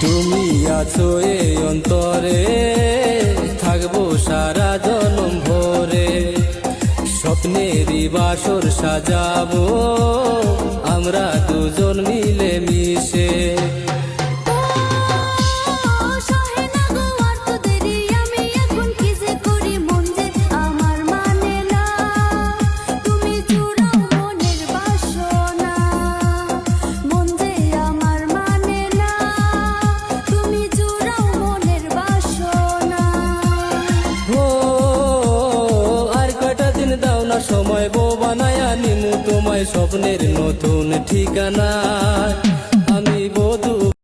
তুমি আছো এই অন্তরে, থাকবো সারা জনম ভরে। স্বপ্নেরই বাসর সাজাবো আমরা দুজন মিলে মিশে। সময় বউ বানায়া নিমু তোমায় স্বপ্নের নতুন ঠিকানা।